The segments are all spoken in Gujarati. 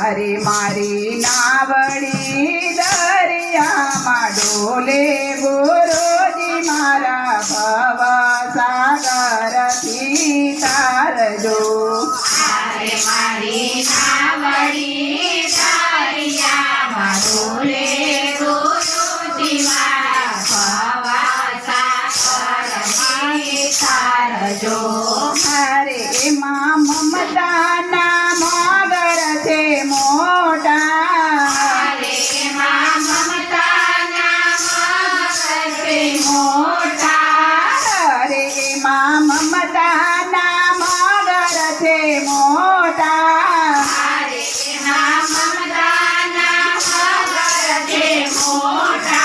અરે મારી નાવડી દરિયામાં ડોલે ગુરુજી મારા ભવ સાગરથી તારજો. અરે મારી નાવડી દરિયામાં ડોલે ગુરુજી મારા ભવ સાગરથી તારજો. અરે એમાં મમતાના મગર છે મોટા. અરે એમાં મમતાના મગર છે મોટા. અરે એમાં મમતાના મગર છે મોટા. અરે એમાં મમતાના મગર છે મોટા.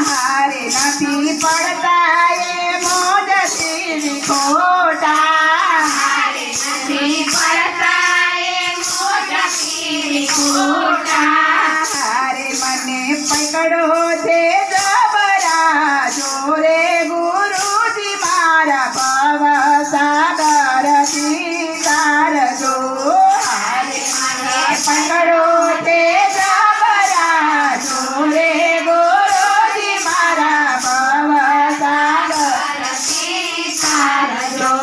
હારે નથી પડતા એ મોજથી ખોટા. હારે નથી પડતા એ મોજથી ખોટા. હારે મને પકડો છે જબરા જોરે ગુરુજી મારા ભવ સાગરથી તારજો. હારે મને પકડો છે જબરા જોરે ગુરુજી મારા ભવ સાગરથી તારજો.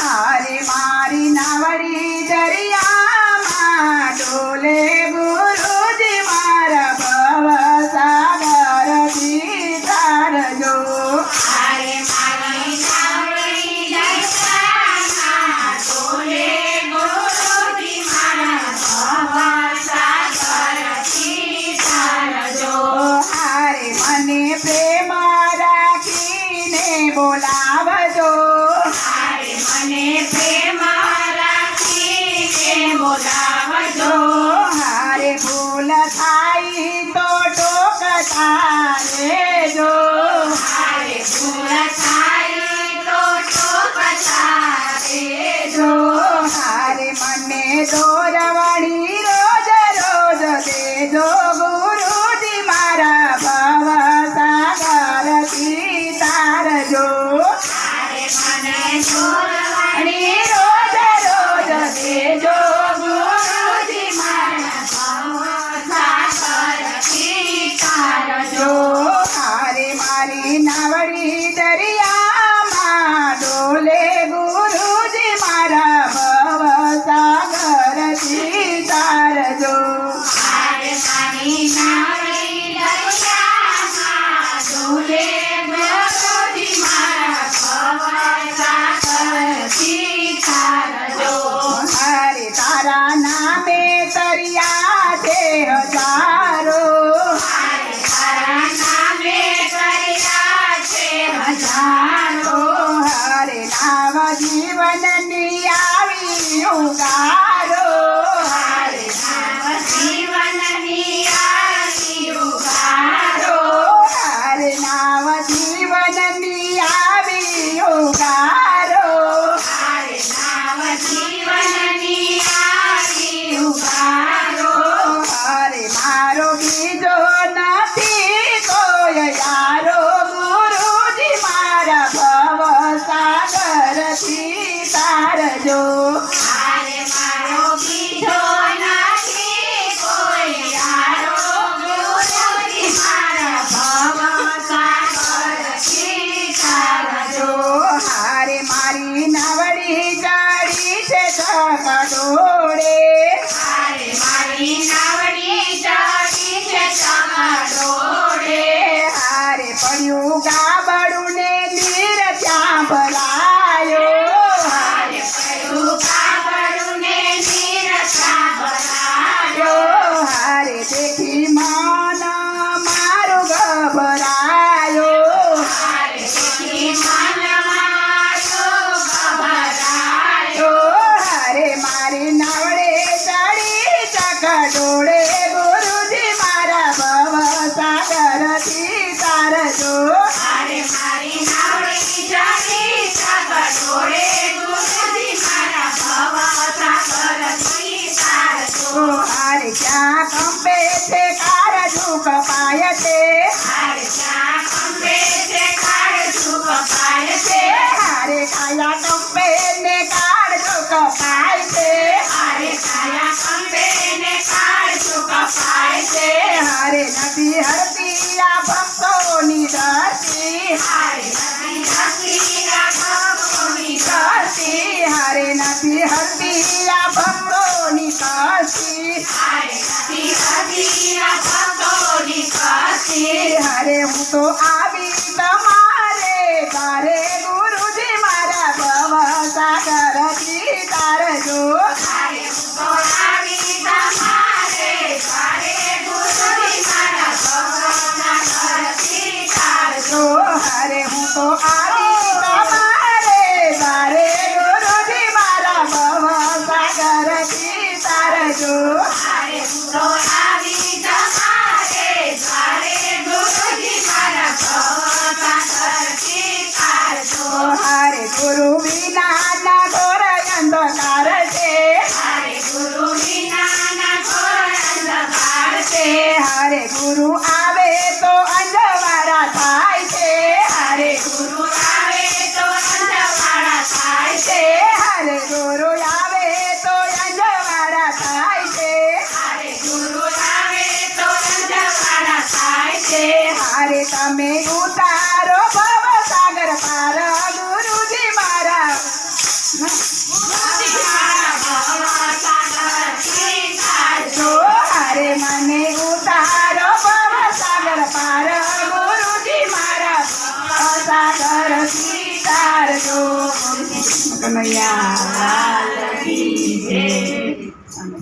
હારે મારી નાવડી દરિયામાં ડોલે ગુરુજી મારા ભવ સાગરથી તારજો. હારે મારી નાવડી દરિયામાં ડોલે ગુરુજી મારા ભવ સાગરથી તારજો. હારે મને પ્રેમ રાખીને બોલાવજો. હારે મને પ્રેમ રાખીને બોલાવજો. હારે ભૂલ થાય તો ટોકતા રહેજો. હારે ભૂલ થાય તો ટોકતા રહેજો. હારે મને દોરવણી રોજ રોજ દેજો ગુરુજી મારા ભવ સાગરથી તારજો. હારે મને દોરવણી રોજ રોજ દેજો ગુરુજી મારા ભવ સાગરથી તારજો. હારે મારી નાવડી દરિયામાં ડોલે ગુરુજી મારા ભવ સાગરથી તારજો. હારે મારી નાવડી દરિયામાં ડોલે ગુરુજી મારા ભવ સાગરથી તારજો. હારે તારા નામે તરિયા છે હજારો. હારે તારા નામે કર્યા છે હજારો. હારે નાવ જીવનની આવી ઉગારો. હારે નાવ જીવનની આવી ઉગારો. હારે નાવ જીવનની આવી ઉગારો. હારે નાવ જીવનની આવી ઉગારો. હારે મારો બીજો નથી કોઈ યારો ગુરુજી મારા ભવ સાગરથી તારજો. હારે મારો બીજો નથી કોઈ યારો ગુરુજી મારા ભવ સાગરથી તારજો. હારે મારી નાવડી ચડી છે ચકડોળે. હારે મારી નાવડી ચડી છે ચકડોળે. હારે પડ્યું ગાબડું ને નીર ત્યાં ભરાયો. હારે પડ્યું કાગળું ને નીરસા ભરાયો. હારે દેખી મન મારું ગભરાયો. હારે દેખી મન મારું ગભરાયો. હારે મારી નાવડે ચડી ચકડોળે ગુરુજી મારા ભવ સાગરથી તારજો. હારે મારી નાવડી ચડી ચકડોળે ગુરુજી મારા ભવ સાગરથી તારજો. હારે ક્યાં કંપે છે કારજુ કપાય છે. હારે ક્યાં કંપે છે કાળજું કપાય છે. હારે કાયા કંપે ને કાળજો કપાય છે. હારે કાયા કંપે ને કાળ હારે નથી હરતી આ ભક્તોની ધરતી હારે નથી હરતી આ ભક્તોની ધરતી હારે નથી હરતી આ ભક્તોની ધરતી હારે નથી હરતી આ ભક્તોની ધરતી હારે હું તો આવી તમારે તારે ગુરુજી મારા ભવ સાગરથી તારજો હારે હું તો આવી તમારે તારે ગુરુજી મારા ભવના ઘરથી તારજો હારે હું તો આવી તમારે તારે ગુરુજી મારા ભવ સાગરથી તારજો હારે હું તો આવી તમારે તારે ગુરુજી મારા ભવના ઘરથી તારજો હારે ગુરુ વિના ઘોર અંધકાર છે હારે ગુરુ વિનાના ઘોર અંધકાર છે હારે ગુરુ આવે તો અંજવાળા થાય છે હારે ગુરુ આવે તો અંધવાળા થાય છે હારે ગુરુ આવે તો અંજવાળા થાય છે હારે ગુરુ આવે તો અંધવાળા થાય છે હારે તમે ઉતારો ભવ સાગર પાર ગુરુજી મારા ગુરુજી મારા ભવસાગરથી તારજો હારે મને ઉતારો ભવ સાગર પાર ગુરુજી મારા ભવ સાગર તારજો કનૈયા લાલ કી જય.